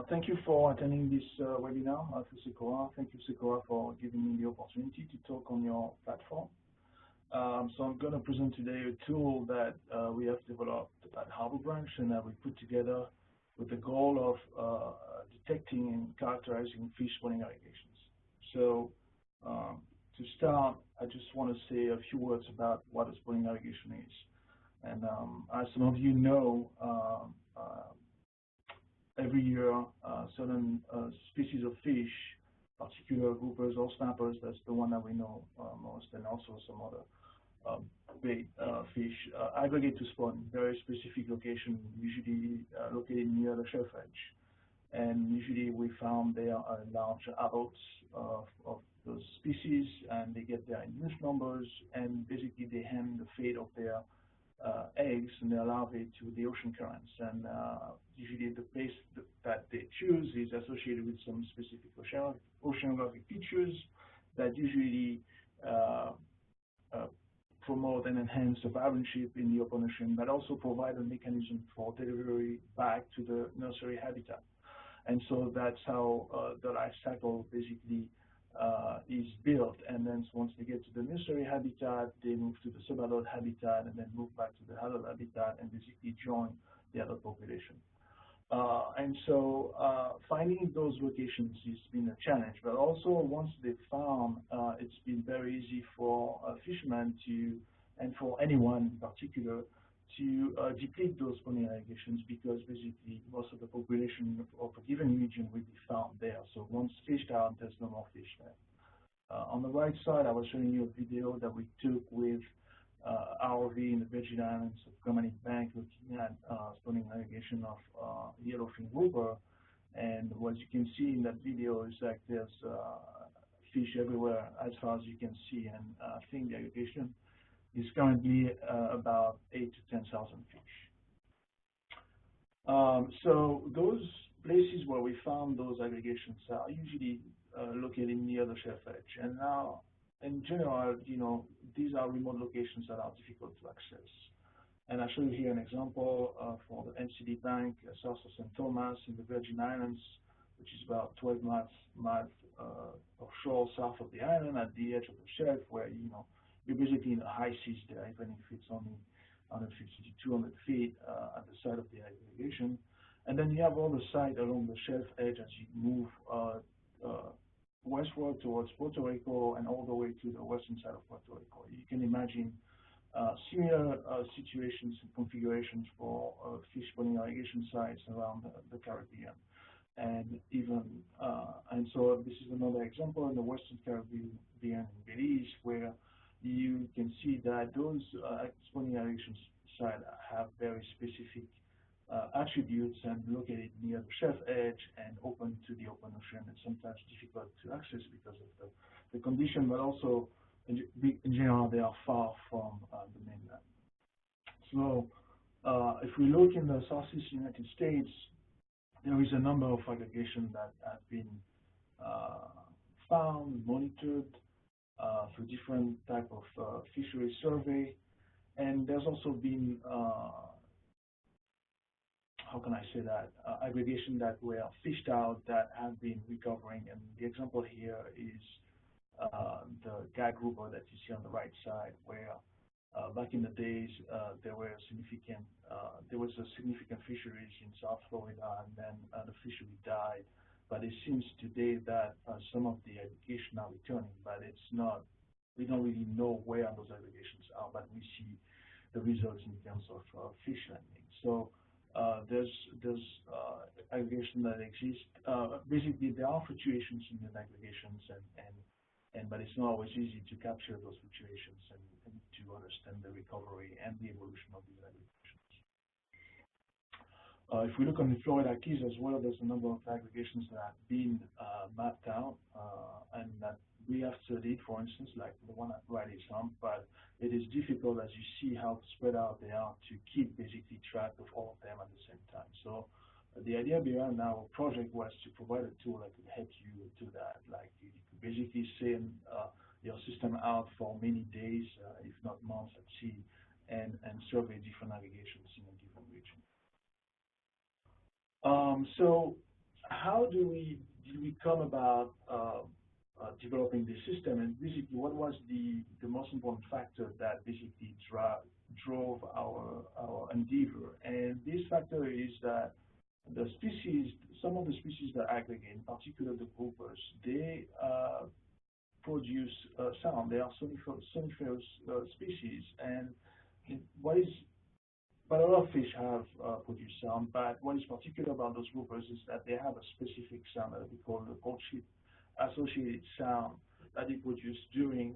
Thank you for attending this webinar for SECOORA. Thank you, SECOORA, for giving me the opportunity to talk on your platform. So I'm going to present today a tool that we have developed at Harbor Branch and that we put together with the goal of detecting and characterizing fish spawning aggregations. So to start, I just want to say a few words about what a spawning aggregation is. And as some of you know, every year certain species of fish, particular groupers or snappers, that's the one that we know most, and also some other bait fish, aggregate to spawn in very specific location, usually located near the shelf edge. And usually we found there are large adults of those species, and they get there in huge numbers, and basically they hand the fate of their eggs and their larvae to the ocean currents. And usually the place that they choose is associated with some specific oceanographic features that usually promote and enhance survivorship in the open ocean, but also provide a mechanism for delivery back to the nursery habitat. And so that's how the life cycle basically is built. And then once they get to the nursery habitat, they move to the subadult habitat and then move back to the adult habitat and basically join the adult population. And so finding those locations has been a challenge, but also once they're found, it's been very easy for fishermen to, and for anyone in particular, to deplete those spawning aggregations, because basically most of the population of a given region will be found there. So once fished out, there's no more fish there. On the right side, I was showing you a video that we took with ROV in the Virgin Islands of Permanent Bank, looking at spawning aggregation of yellowfin grouper. And what you can see in that video is that there's fish everywhere as far as you can see, and I think the aggregation is currently about 8,000 to 10,000 fish. So those places where we found those aggregations are usually located near the shelf edge. And now, in general, you know, these are remote locations that are difficult to access. And I show you here an example for the NCD Bank south of St. Thomas in the Virgin Islands, which is about 12 miles offshore south of the island at the edge of the shelf, where, you know, you're basically in the high seas there, even if it's only 150 to 200 feet at the side of the aggregation. And then you have all the site along the shelf edge as you move westward towards Puerto Rico and all the way to the western side of Puerto Rico. You can imagine similar situations and configurations for fish spawning aggregation sites around the Caribbean. And even, and so this is another example in the Western Caribbean in Belize, where you can see that those spawning aggregation sites have very specific attributes and located near the shelf edge and open to the open ocean, and sometimes difficult to access because of the condition, but also in general they are far from the mainland. So if we look in the Southeast United States, there is a number of aggregations that have been found, monitored through different type of fishery survey, and there's also been how can I say that, aggregation that were fished out that have been recovering. And the example here is the gag grouper that you see on the right side, where back in the days there was a significant fisheries in South Florida, and then the fishery died. But it seems today that some of the aggregation are returning, but it's not, we don't really know where those aggregations are, but we see the results in terms of fish landing. So there's aggregation that exists. Basically, there are fluctuations in the aggregations, but it's not always easy to capture those fluctuations and to understand the recovery and the evolution of these aggregations. If we look on the Florida Keys as well, there's a number of aggregations that have been mapped out and that we have studied, for instance, like the one at Riley Sump, but it is difficult, as you see how spread out they are, to keep basically track of all of them at the same time. So the idea behind our project was to provide a tool that could help you do that. Like you could basically send your system out for many days, if not months at sea, and survey different aggregations in a given region. So how did we come about developing this system, and basically what was the most important factor that basically drove our endeavor? And this factor is that the species, some of the species that aggregate, in particular the groupers, they produce sound. They are soniferous species, and what is but a lot of fish have produced sound, but what is particular about those groupers is that they have a specific sound that we call the courtship associated sound that they produce during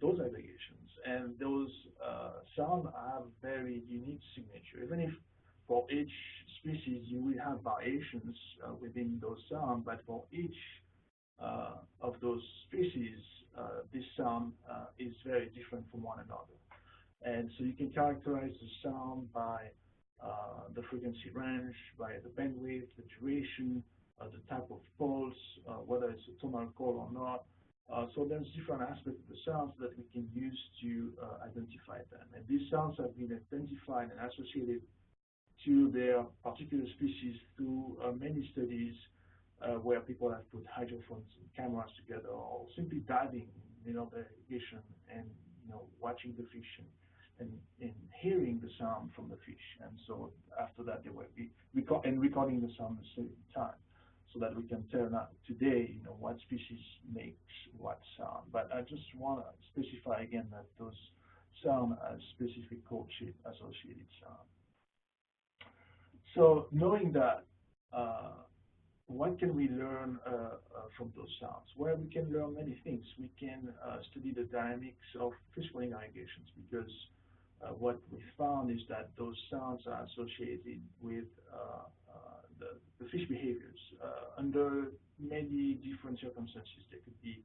those aggregations. And those sounds have very unique signature. Even if for each species you will have variations within those sounds, but for each of those species, this sound is very different from one another. And so you can characterize the sound by the frequency range, by the bandwidth, the duration, the type of pulse, whether it's a tonal call or not. So there's different aspects of the sounds that we can use to identify them. And these sounds have been identified and associated to their particular species through many studies where people have put hydrophones and cameras together, or simply diving, the irrigation and watching the fish and hearing the sound from the fish. And so after that, they were recording the sound at the same time, so that we can tell now today, what species makes what sound. But I just want to specify again that those sound are specific courtship associated sound. So knowing that, what can we learn from those sounds? Well, we can learn many things. We can study the dynamics of fish-spawning aggregations, because what we found is that those sounds are associated with the fish behaviors under many different circumstances. They could be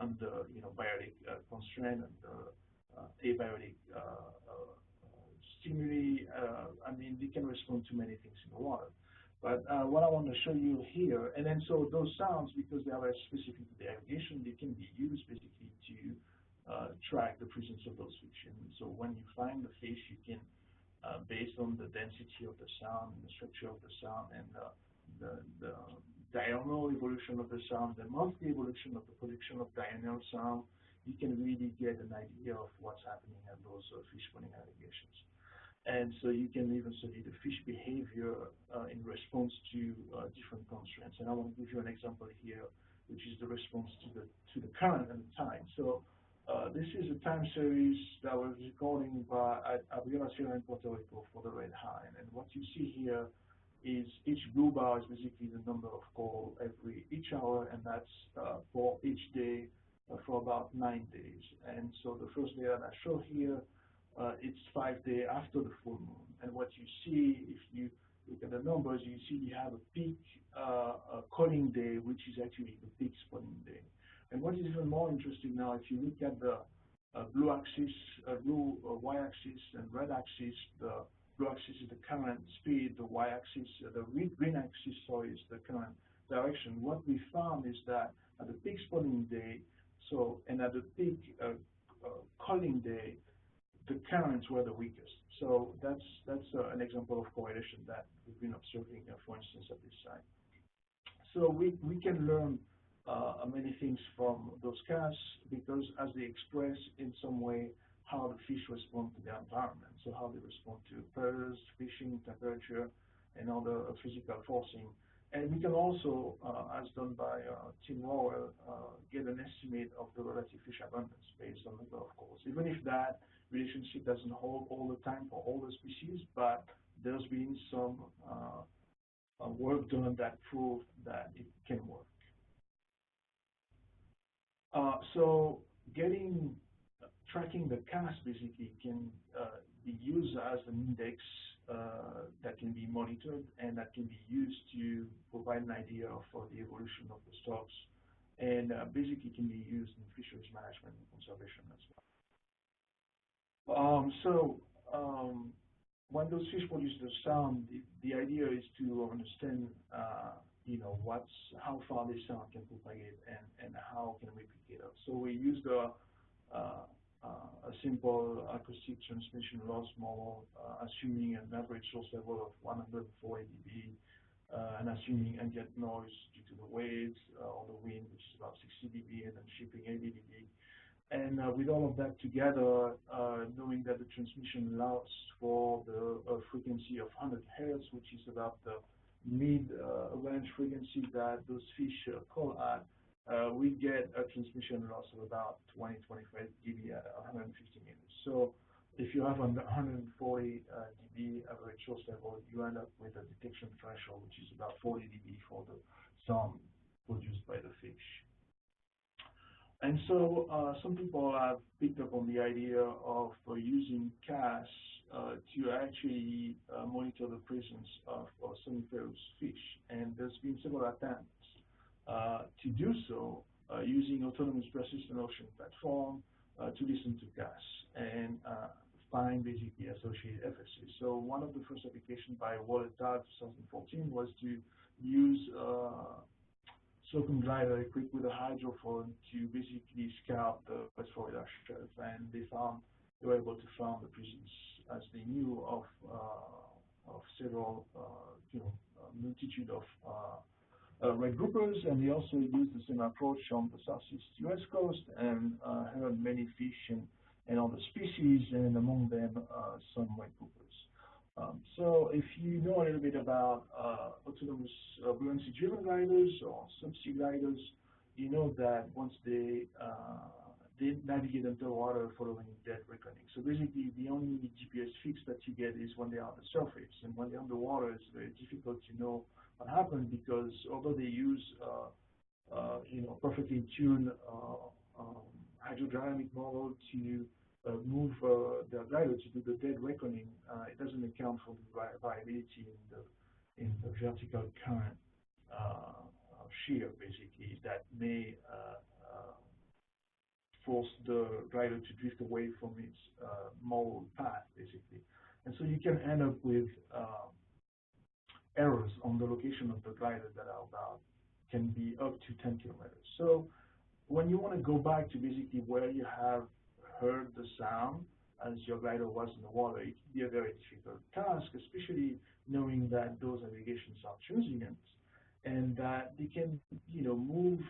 under biotic constraint, under abiotic stimuli. They can respond to many things in the water. But what I want to show you here, and then so those sounds, because they are very specific to the aggregation, they can be used basically to track the presence of those fish. And so when you find the fish, you can, based on the density of the sound, and the structure of the sound, and the diurnal evolution of the sound, the monthly evolution of the production of diurnal sound, you can really get an idea of what's happening at those fish-spawning aggregations. And so you can even study the fish behavior in response to different constraints. And I want to give you an example here, which is the response to the current and the time. So this is a time series that was recording at Sierra in Puerto Rico for the red hind. And what you see here is each blue bar is basically the number of calls each hour, and that's for each day for about 9 days. And so the first day that I show here, it's 5 days after the full moon. And what you see, if you look at the numbers, you see you have a peak calling day, which is actually the peak spawning day. And what is even more interesting now, if you look at the blue axis, blue y-axis and red axis, the blue axis is the current speed, the y-axis, the green axis, is the current direction. What we found is that at the peak spawning day, and at the peak calling day, the currents were the weakest. So that's an example of correlation that we've been observing, for instance, at this site. So we can learn many things from those casts, because as they express in some way how the fish respond to their environment, so how they respond to predators, fishing, temperature, and other physical forcing. And we can also, as done by Tim Rowell, get an estimate of the relative fish abundance based on the number of calls. Even if that relationship doesn't hold all the time for all the species, but there's been some work done that proved that it can work. So tracking the cast basically can be used as an index that can be monitored, and that can be used to provide an idea of the evolution of the stocks, and basically can be used in fisheries management and conservation as well. When those fish produce the sound, the idea is to understand how far this sound can propagate, and how can we pick it up. So we used a simple acoustic transmission loss model, assuming an average source level of 140 dB, and assuming ambient noise due to the waves or the wind, which is about 60 dB, and then shipping 80 dB. And with all of that together, knowing that the transmission lasts for the frequency of 100 Hz, which is about the mid-range frequency that those fish call at, we get a transmission loss of about 20-25 dB at 150 meters. So if you have a 140 dB average source level, you end up with a detection threshold, which is about 40 dB for the sound produced by the fish. And so some people have picked up on the idea of using CAS to actually monitor the presence of somniferous fish. And there's been several attempts to do so using autonomous persistent ocean platform to listen to CAS and find basically associated FSs. So one of the first applications by Water 2014 was to use silicon glider equipped with a hydrophone to basically scout the West Florida shelf, and they were able to find the presence, as they knew, of several, multitude of red groupers, and they also used the same approach on the southeast U.S. coast and heard many fish and other species, and among them some red groupers. So if you know a little bit about autonomous buoyancy-driven gliders or subsea gliders, you know that once they navigate underwater following dead reckoning. So basically, the only GPS fix that you get is when they are on the surface, and when they're underwater, it's very difficult to know what happened, because although they use perfectly tuned hydrodynamic model to move the glider to do the dead reckoning, it doesn't account for the variability in the vertical current shear, basically, that may force the glider to drift away from its model path, basically. And so you can end up with errors on the location of the glider that can be up to 10 kilometers. So when you want to go back to basically where you have heard the sound as your glider was in the water, it can be a very difficult task, especially knowing that those aggregations are transient and that they can, move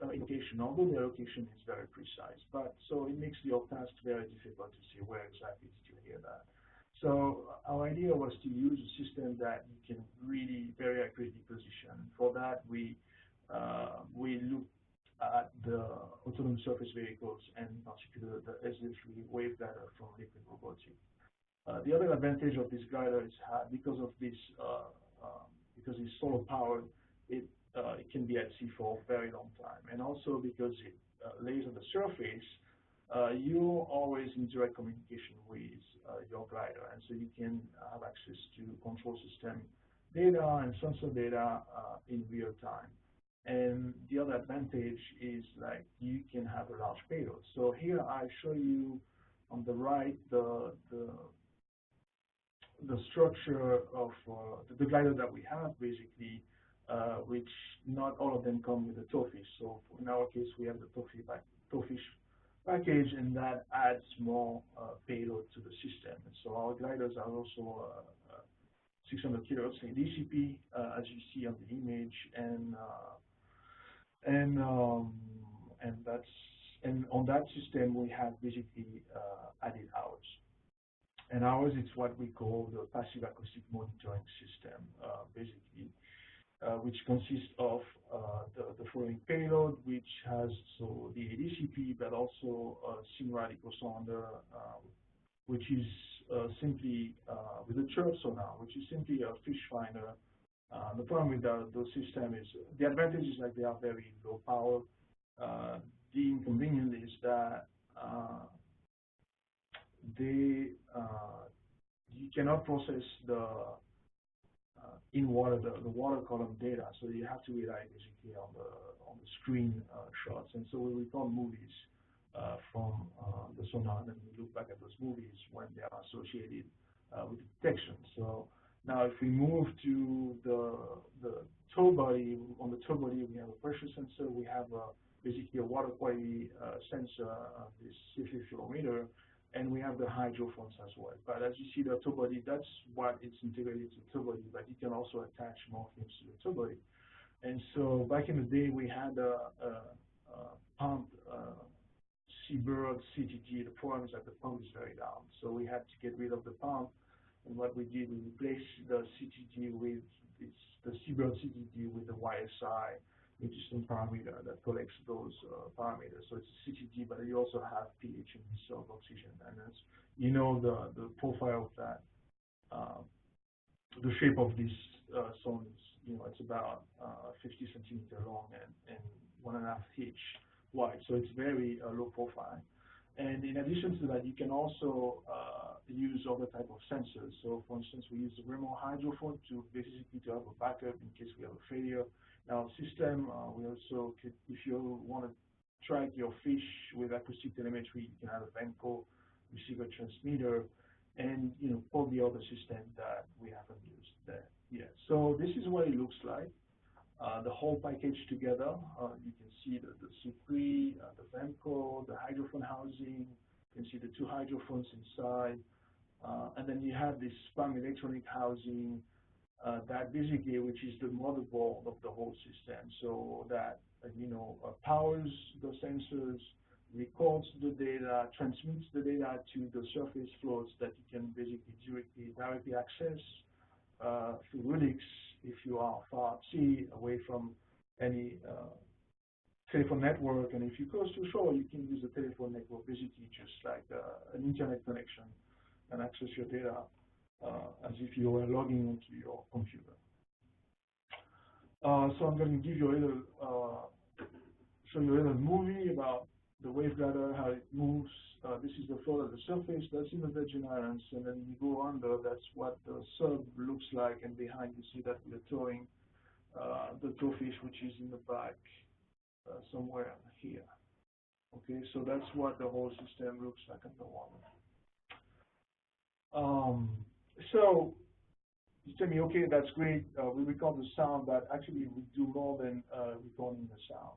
location, although their location is very precise. But so it makes your task very difficult to see where exactly did you hear that. So our idea was to use a system that you can really very accurately position. For that, we looked at the autonomous surface vehicles, and in particular the SD3 wave glider from Liquid Robotics. The other advantage of this glider is because it's solar powered, it can be at sea for a very long time, and also because it lays on the surface, you're always in direct communication with your glider, and so you can have access to control system data and sensor data in real time. And the other advantage is you can have a large payload. So here I show you on the right the structure of the glider that we have, basically, which not all of them come with a towfish. So in our case, we have the towfish package, and that adds more payload to the system. And so our gliders are also 600 kilos in DCP, as you see on the image, and on that system we have basically added ours. And ours is what we call the passive acoustic monitoring system, basically, which consists of the following payload, which has the ADCP, but also a SINRAD ecosounder, which is simply with a chirp sonar, which is simply a fish finder. The problem with those systems is the advantage is that they are very low power. The inconvenience is that you cannot process the in water the water column data, so you have to rely basically on the screen shots. And so we record movies from the sonar, and then we look back at those movies when they are associated with detection. So now if we move to the tow body, on the tow body we have a pressure sensor, we have basically a water quality sensor, this CFA fluorometer, and we have the hydrophones as well. But as you see, the toe body, that's what it's integrated to the toe body, but you can also attach more things to the toe body. And so back in the day, we had a pump, seabird CTG. The problem is that the pump is very loud, so we had to get rid of the pump. And what we did, we replaced the CTG with the seabird CTG with the YSI, which is some parameter that collects those parameters. So it's a CTG, but you also have pH and dissolved oxygen. And as you know, the profile of that, the shape of this zone is, it's about 50 centimeter long and 1.5 inch wide. So it's very low profile. And in addition to that, you can also use other type of sensors. So for instance, we use the remote hydrophone to basically to have a backup in case we have a failure in our system. We also could, if you want to track your fish with acoustic telemetry, you can have a Venco receiver transmitter, and all the other system that we haven't used there yet. So this is what it looks like. The whole package together. You can see the C3, the Venco, the hydrophone housing. You can see the 2 hydrophones inside. And then you have this spam electronic housing that basically, which is the motherboard of the whole system. So that, powers the sensors, records the data, transmits the data to the surface floats that you can basically directly access through RUDIX if you are far at sea, away from any telephone network. And if you're close to shore, you can use the telephone network, basically just like an internet connection, and access your data as if you were logging into your computer. So I'm going to give you a little, show you a little movie about the wave gather, how it moves. This is the float at the surface, that's in the Virgin Islands, and then you go under, that's what the sub looks like, and behind you see that we're towing the towfish, which is in the back somewhere here. Okay, so that's what the whole system looks like underwater. So you tell me, okay, that's great, we record the sound, but actually we do more than recording the sound.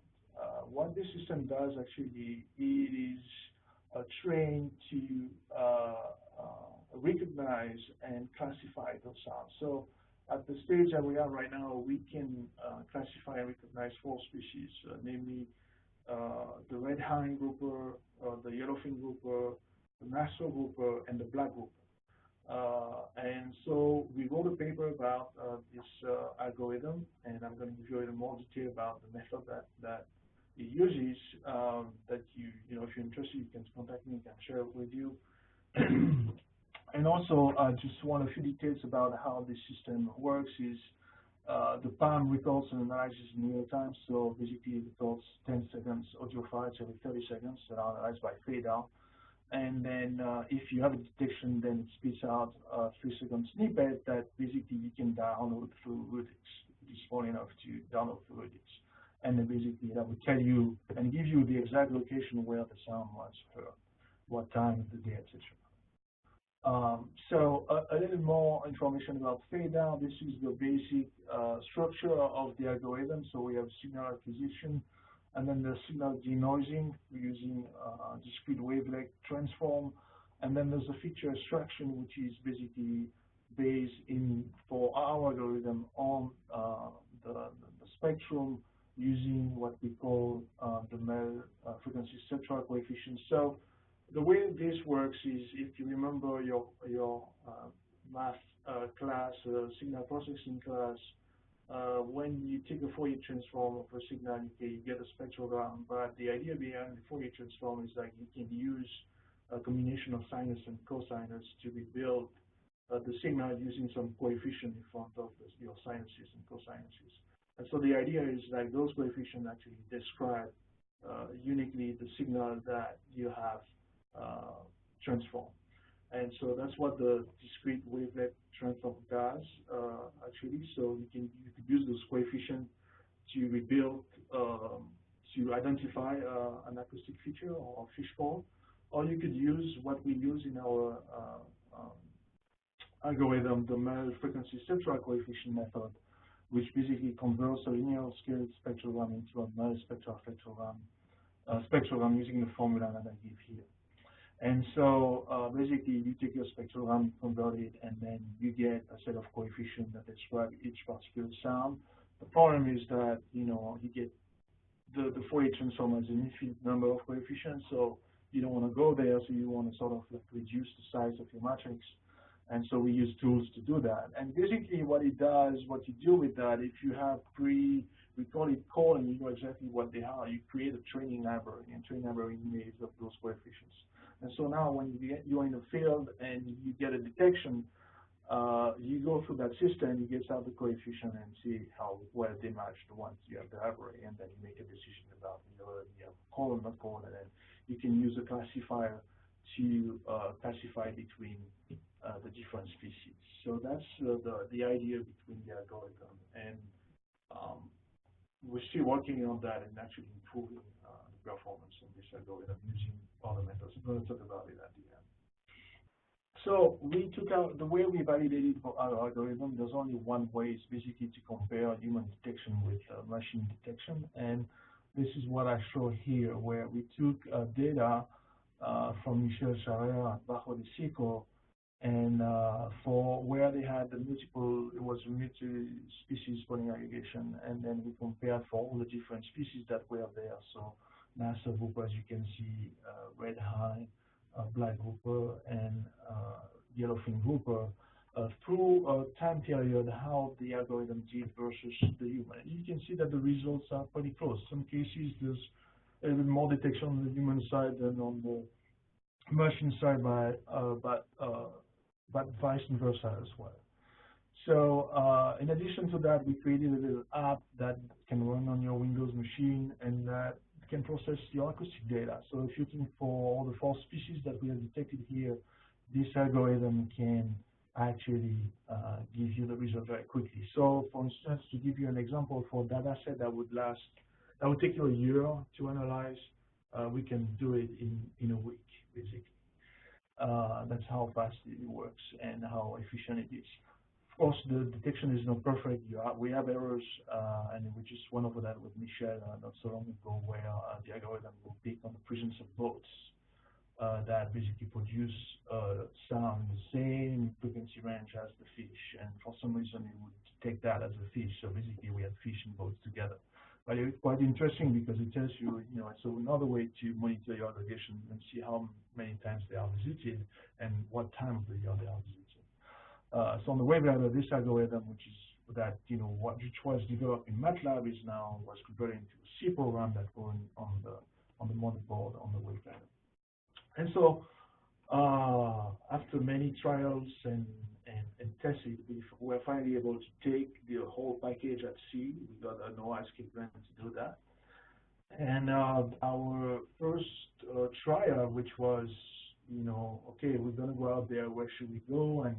What this system does actually, it is trained to recognize and classify those sounds. So at the stage that we are right now, we can classify and recognize 4 species, namely the red herring grouper, the yellowfin grouper, the Nassau grouper, and the black grouper. And so we wrote a paper about this algorithm, and I'm going to give you a little more detail about the method that it uses. That if you're interested, you can contact me, I can share it with you. And also, I just want a few details about how this system works. Is the PAM records and analyzes in real time. So basically, it records 10 seconds audio files every 30 seconds that are analyzed by fade out. And then if you have a detection, then it spits out a 3-second snippet that basically you can download through RUDIX. It is small enough to download through RUDIX. And then basically that will tell you and give you the exact location where the sound was heard, what time of the day, etc. So a little more information about fade out. This is the basic structure of the algorithm. So we have signal acquisition, and then the signal denoising using discrete wavelength transform, and then there's a feature extraction, which is basically based for our algorithm on the spectrum using what we call the Mel frequency spectral coefficient. So the way this works is, if you remember your math class, signal processing class, when you take a Fourier transform of a signal, you get a spectrogram. But the idea behind the Fourier transform is that you can use a combination of sinus and cosinus to rebuild the signal using some coefficient in front of your sinuses and cosinuses. And so the idea is that those coefficients actually describe uniquely the signal that you have transformed. And so that's what the discrete wavelength transform does, actually. So you could use those coefficients to rebuild, to identify an acoustic feature or fish fall, or you could use what we use in our algorithm, the Mel frequency spectral coefficient method, which basically converts a linear scale spectrogram into a Mel spectral spectrogram using the formula that I give here. And so basically, you take your spectrogram, convert it, and then you get a set of coefficients that describe each particular sound. The problem is that you get the Fourier transform has an infinite number of coefficients, so you don't want to go there. So you want to sort of like reduce the size of your matrix. And so we use tools to do that. And basically what it does, what you do with that, if you have we call it calling, you know exactly what they are. You create a training library, and training library made of those coefficients. And so now when you're in the field and you get a detection, you go through that system, you get out the coefficient and see how well they match the ones you have the library, and then you make a decision about whether you have call or not call, and then you can use a classifier to classify between the different species. So that's the idea between the algorithm, and we're still working on that and actually improving the performance of this algorithm using other methods. I'm going to talk about it at the end. So we took out the way we validated for our algorithm. There's only one way. It's basically to compare human detection with machine detection, and this is what I show here, where we took data from Michel Charrière at Barreau de Seco, and for where they had the multiple, it was multi-species spawning aggregation, and then we compared for all the different species that were there. So Nassau grouper, as you can see, red eye, black grouper, and yellowfin grouper, through a time period, how the algorithm did versus the human. And you can see that the results are pretty close. Some cases there's a little bit more detection on the human side than on the machine side, but vice versa as well. So in addition to that, we created a little app that can run on your Windows machine and that can process your acoustic data. So if you're looking for all the 4 species that we have detected here, this algorithm can actually give you the result very quickly. So for instance, to give you an example, for a data set that would take you a year to analyze, we can do it in a week, basically. That's how fast it works and how efficient it is. Of course, the detection is not perfect. We have errors, and we just went over that with Michel not so long ago, where the algorithm will pick on the presence of boats that basically produce sound in the same frequency range as the fish, and for some reason it would take that as a fish. So basically, we have fish and boats together. But it's quite interesting because it tells you, it's another way to monitor your aggregation and see how many times they are visited and what time of the year they are visited. So on the web ladder, this algorithm, which was developed in MATLAB, was converted into a C program that runs on the motherboard on the web ladder. And so after many trials and testing, we were finally able to take the whole package at sea. We got a no escape plan to do that. And our first trial, which was, okay, we're going to go out there, where should we go? And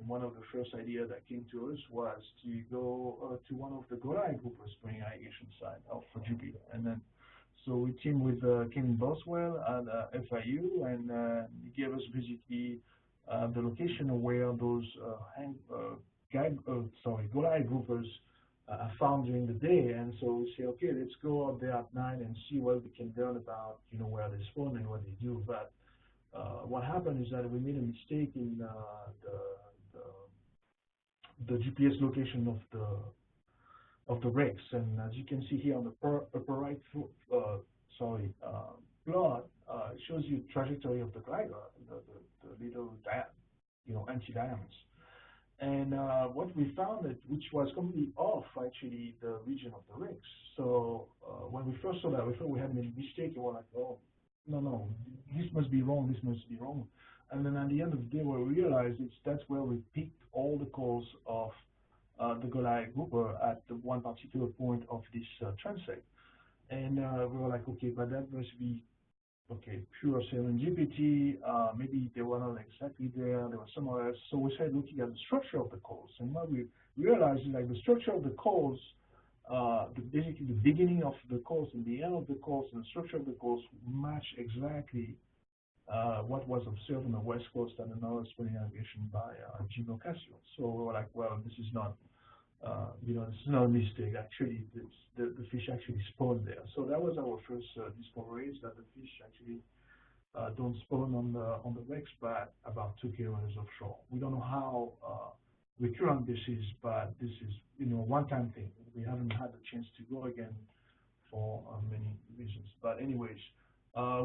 one of the first ideas that came to us was to go to one of the Golai groupers spring irrigation site of Jupiter. And then, so we teamed with Kevin Boswell at FIU, and he gave us basically the location where those Golai groupers are found during the day. And so we say, okay, let's go out there at night and see what we can learn about, where they spawn and what they do. But what happened is that we made a mistake in the GPS location of the rigs, and as you can see here on the upper right plot, it shows you trajectory of the glider, the little anti-diamonds. And what we found, which was completely off actually the region of the rigs. So when we first saw that, we thought we had made a mistake, and we're like, oh, no, this must be wrong, this must be wrong. And then at the end of the day, what we realized is that's where we picked all the calls of the Golai grouper at the one particular point of this transect. And we were like, okay, but that must be, okay, pure serendipity. Maybe they were not exactly there, they were somewhere else. So we started looking at the structure of the calls. And what we realized is like the structure of the calls, basically the beginning of the calls and the end of the calls and the structure of the calls match exactly what was observed on the west coast and another spawning aggregation by Jim Ocasio. So we were like, well, this is not, this is not a mistake. Actually, the fish actually spawned there. So that was our first discovery, is that the fish actually don't spawn on the wrecks, but about 2 kilometers offshore. We don't know how recurrent this is, but this is one-time thing. We haven't had the chance to go again for many reasons. But anyways,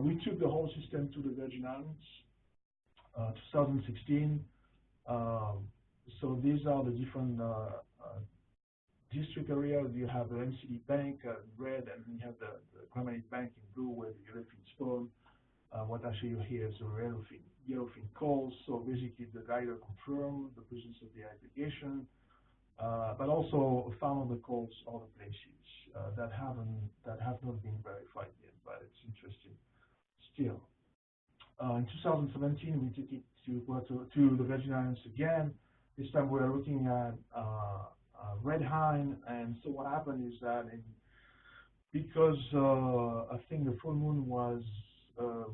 we took the whole system to the Virgin Islands, 2016. So these are the different district areas. You have the MCD bank in red, and you have the Granite bank in blue, where the yellowfin spawn. What I show you here is the yellowfin calls. So basically, the glider confirmed the presence of the aggregation, but also found other calls other places that have not been verified yet. But it's interesting still. In 2017, we took it to the Virgin Islands again. This time we are looking at red hind, and so what happened is that because I think the full moon was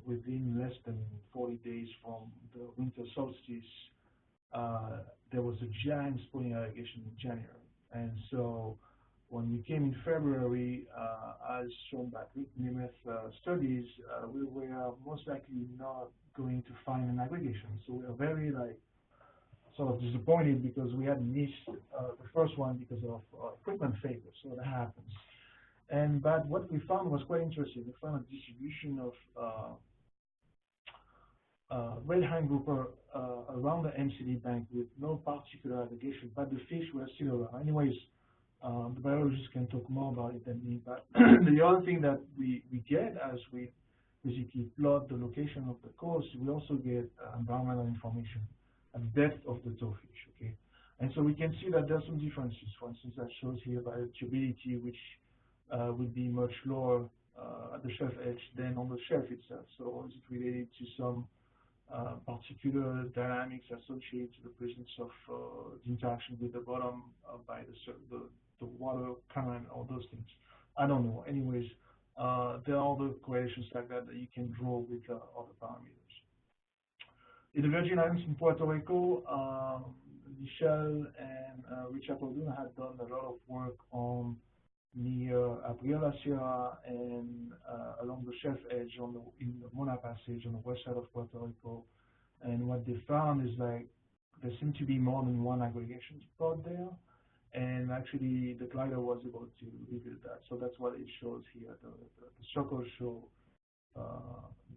within less than 40 days from the winter solstice, there was a giant spawning aggregation in January. And so when we came in February, as shown by Nemeth studies, we were most likely not going to find an aggregation. So we were very sort of disappointed because we had missed the first one because of equipment failure. So that happens. But what we found was quite interesting. We found a distribution of red hind grouper around the MCD bank with no particular aggregation, but the fish were still around. Anyways, the biologists can talk more about it than me. But the other thing that we get as we basically plot the location of the coast, we also get environmental information and depth of the towfish. Okay, and so we can see that there's some differences. For instance, that shows here by the turbidity, which would be much lower at the shelf edge than on the shelf itself. So is it related to some particular dynamics associated to the presence of the interaction with the bottom by the water current, or those things? I don't know. Anyways, there are other correlations like that you can draw with other parameters. In the Virgin Islands in Puerto Rico, Michel and Richard Odun had done a lot of work on near Abriola Sierra and along the shelf edge in the Mona Passage on the west side of Puerto Rico. And what they found is there seemed to be more than one aggregation spot there. And actually, the glider was able to reveal that. So that's what it shows here. The circles show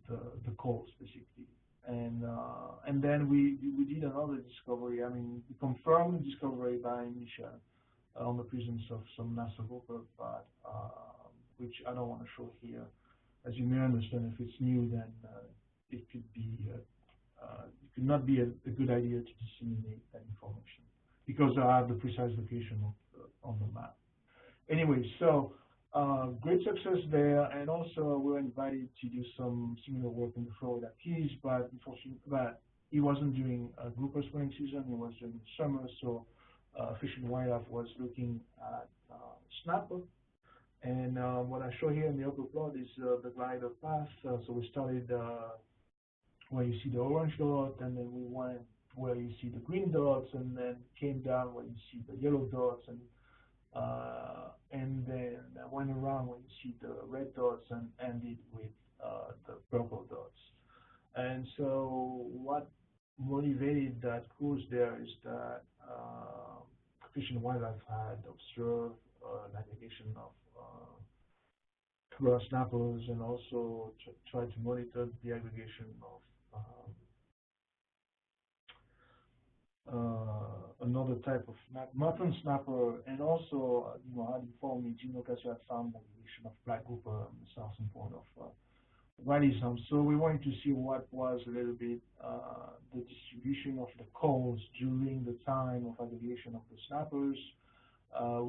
the calls, basically. And then we did another discovery. I mean, we confirmed the discovery by Michel on the presence of some Nassau grouper, but which I don't want to show here. As you may understand, if it's new, then it could not be a good idea to disseminate that information because I have the precise location on the map. Anyway, so great success there, and also we were invited to do some similar work in the Florida Keys, but unfortunately, it wasn't during grouper spawning season; it was during summer. So Fish and Wildlife was looking at snapper, and what I show here in the upper plot is the glider path. So we started where you see the orange dot, and then we went where you see the green dots, and then came down where you see the yellow dots, and then went around where you see the red dots and ended with the purple dots. And so what motivated that cruise there is that Fish and Wildlife had observed an aggregation of grass snappers, and also tried to monitor the aggregation of another type of mutton snapper, and also had informed me Gino Casio had found aggregation of black grouper on the southern point of Riley Sound. So we wanted to see what was a little bit the distribution of the calls during the time of aggregation of the snappers,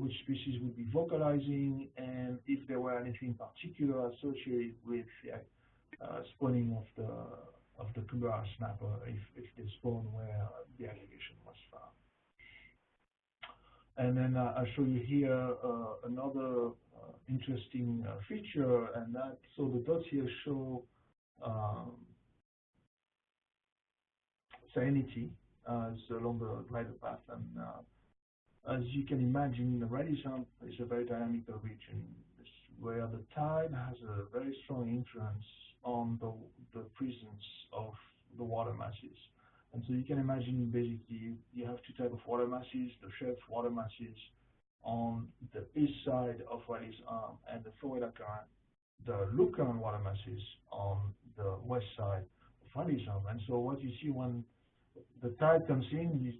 which species would be vocalizing, and if there were anything particular associated with spawning of the Kubera snapper, if they spawn where the aggregation was found. And then I'll show you here another interesting feature, and that, so the dots here show salinity along the glider path, and as you can imagine, the Riley Sound is a very dynamic region where the tide has a very strong influence on the presence of the water masses. And so you can imagine basically you have two types of water masses, the shelf water masses on the east side of Riley's Arm and the Florida current, the loop current water masses on the west side of Riley's Arm. And so what you see when the tide comes in,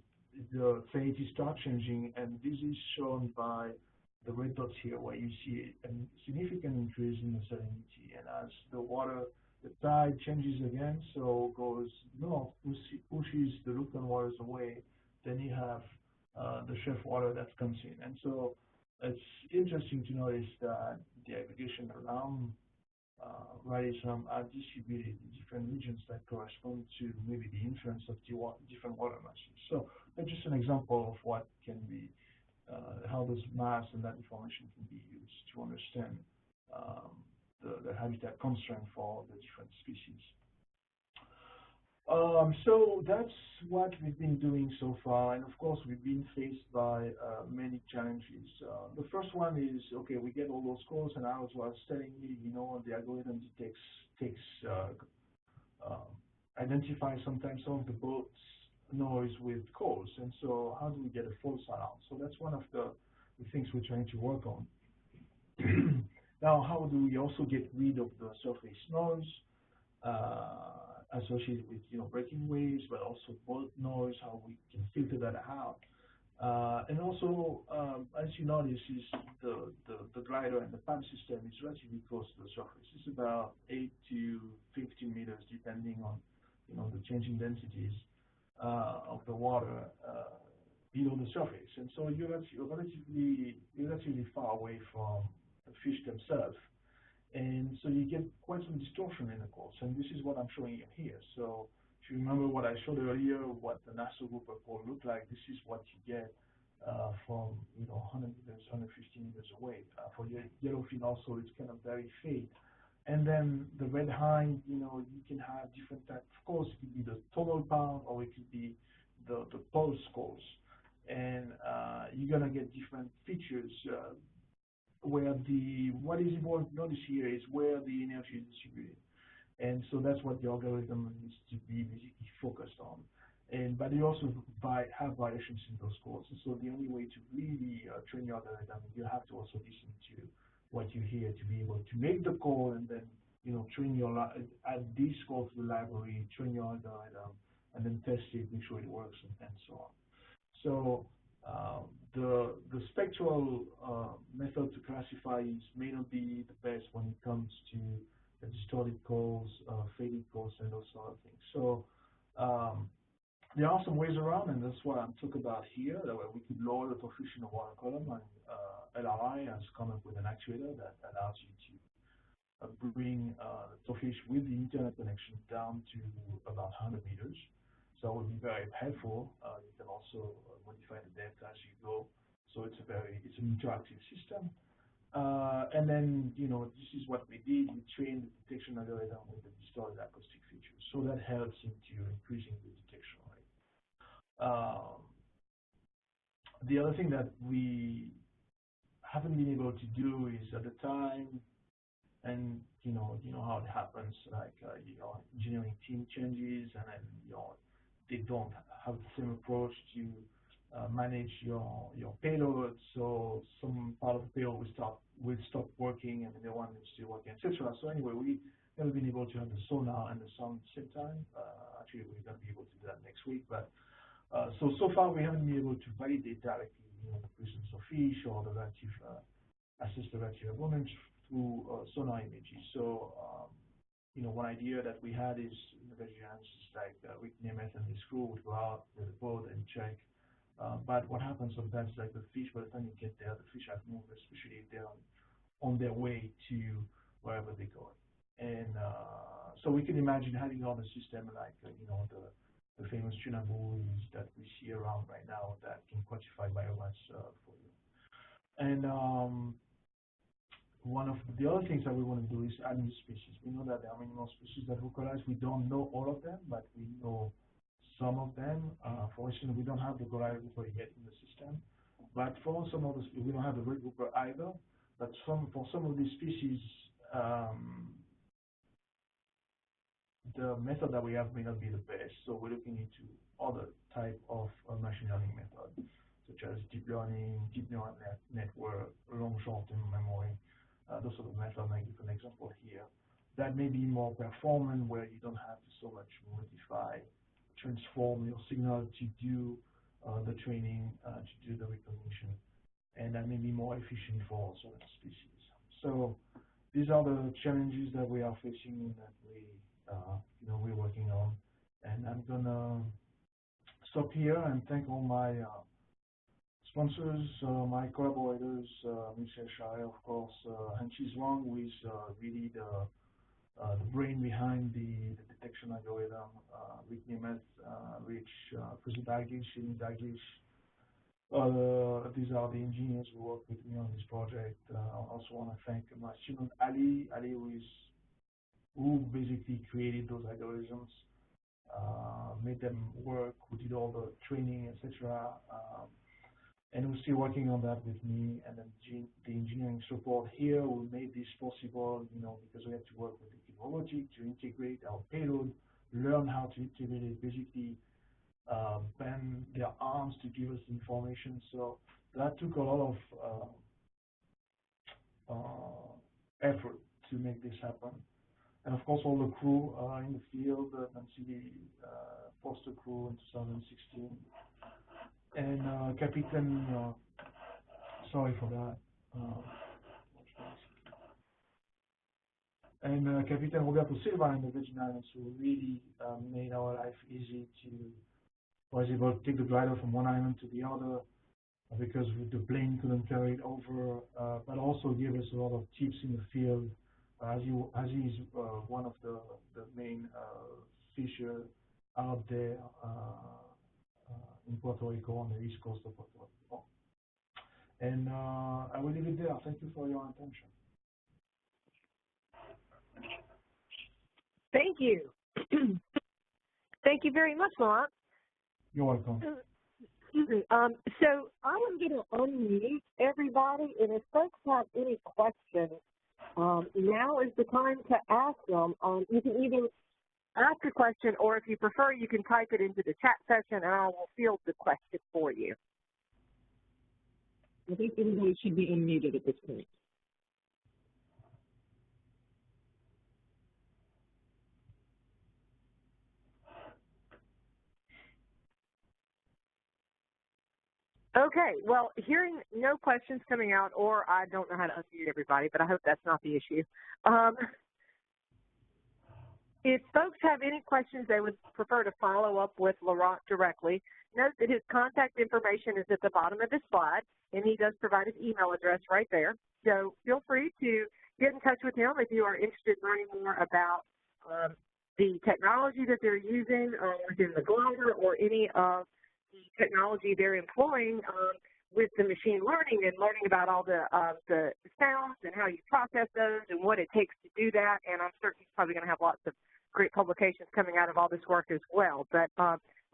the salinity starts changing, and this is shown by the red dots here, where you see a significant increase in the salinity. And as the tide changes again, so goes north, pushes the local waters away, then you have the shelf water that comes in. And so it's interesting to notice that the aggregation around Riley's Arm are distributed in different regions that correspond to maybe the influence of different water masses. So that's just an example of what can be, how those mass and that information can be used to understand the habitat constraint for the different species. So that's what we've been doing so far, and of course we've been faced by many challenges. The first one is, okay, we get all those calls, and I was telling you, the algorithm takes identifies sometimes some of the boat's noise with calls, and so how do we get a false alarm? So that's one of the things we're trying to work on. Now, how do we also get rid of the surface noise associated with breaking waves, but also boat noise? How we can filter that out? And also, as you notice, is the glider and the pump system is relatively close to the surface. It's about 8 to 15 meters, depending on the changing densities of the water below the surface. And so you're relatively far away from the fish themselves. And so you get quite some distortion in the course, and this is what I'm showing you here. So if you remember what I showed earlier, what the Nassau grouper coal looked like, this is what you get from 100 meters, 150 meters away. For your yellowfin also, it's kind of very faint. And then the red hind, you can have different types. Of course, it could be the total pound, or it could be the pulse course. And you're gonna get different features where what is important to notice here is where the energy is distributed. And so that's what the algorithm needs to be basically focused on. But you also have variations in those calls. And so the only way to really train your algorithm, you have to also listen to what you hear to be able to make the call, and then train add this call to the library, train your algorithm, and then test it, make sure it works, and so on. So the spectral method to classify may not be the best when it comes to the distorted calls, faded calls, and those sort of things. So there are some ways around, and that's what I'm talking about here, that way we could lower the fish in the water column, and LRI has come up with an actuator that allows you to bring the fish with the internet connection down to about 100 meters. So it would be very helpful. You can also modify the depth as you go. So it's an interactive system. And then, this is what we did. We trained the detection algorithm with the distorted acoustic features. So that helps into increasing the detection rate. The other thing that we haven't been able to do is at the time, and you know how it happens, like engineering team changes, and then they don't have the same approach to manage your payload. So some part of the payload will stop working, and the one is still working, etc. So anyway, we never been able to have the sonar and the sound at the same time. Actually, we're going to be able to do that next week. But so far we haven't been able to validate directly the presence of fish or the relative assess the relative abundance through sonar images. So one idea that we had is the vegetarians is like Rick Nemeth and his crew would go out with a boat and check. But what happens sometimes is like the fish, by the time you get there, the fish have moved, especially if they're on their way to wherever they're going. And so we can imagine having all the system like the famous tuna buoys that we see around right now that can quantify biomass for you. And one of the other things that we want to do is add new species. We know that there are many more species that vocalize. We don't know all of them, but we know some of them. For instance, we don't have the glider grouper yet in the system, but for some of the we don't have the red grouper either. But for some of these species, the method that we have may not be the best, so we're looking into other type of machine learning method, such as deep learning, deep neural network, long short-term memory. Those sort of methods. I give an example here. That may be more performant, where you don't have to so much modify, transform your signal to do the training, to do the recognition, and that may be more efficient for certain species. So these are the challenges that we are facing and that we're working on. And I'm gonna stop here and thank all my sponsors, my collaborators, Michelle Shire, of course, and she's Wang, who is really the brain behind the detection algorithm, Rick Nemeth, Rich, President Daglish, Shane Daglish. These are the engineers who work with me on this project. I also want to thank my student Ali, who basically created those algorithms, made them work, who did all the training, etc. And who's still working on that with me, and then the engineering support here who made this possible, because we had to work with the robotic to integrate our payload, learn how to integrate it, basically bend their arms to give us information. So that took a lot of effort to make this happen. And of course, all the crew in the field, Nancy Foster crew in 2016. And Captain, sorry for that. And Captain Roberto Silva in the Virgin Islands, who really made our life easy was able to take the glider from one island to the other, because the plane couldn't carry it over, but also gave us a lot of tips in the field, as he is one of the main fisher out there in Puerto Rico, on the east coast of Puerto Rico. And I will leave it there. Thank you for your attention. Thank you. Thank you very much, Laurent. You're welcome. So I'm going to unmute everybody, and if folks have any questions, now is the time to ask them. You can either ask a question, or if you prefer, you can type it into the chat session, and I will field the question for you. I think everybody should be unmuted at this point. Okay, well, hearing no questions coming out, or I don't know how to unmute everybody, but I hope that's not the issue. If folks have any questions they would prefer to follow up with Laurent directly, note that his contact information is at the bottom of his slide, and he does provide his email address right there. So feel free to get in touch with him if you are interested in learning more about the technology that they're using within the glider, or any of the technology they're employing with the machine learning, and learning about all the sounds and how you process those and what it takes to do that. And I'm certain he's probably going to have lots of great publications coming out of all this work as well. But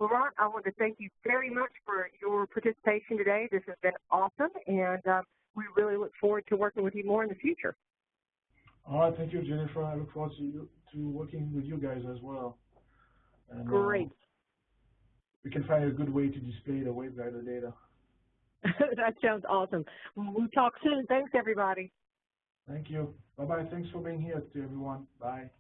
Laurent, I want to thank you very much for your participation today. This has been awesome, and we really look forward to working with you more in the future. All right, thank you, Jennifer. I look forward to working with you guys as well. And, great. We can find a good way to display the waveguider data. That sounds awesome. We'll talk soon. Thanks, everybody. Thank you. Bye-bye. Thanks for being here to everyone. Bye.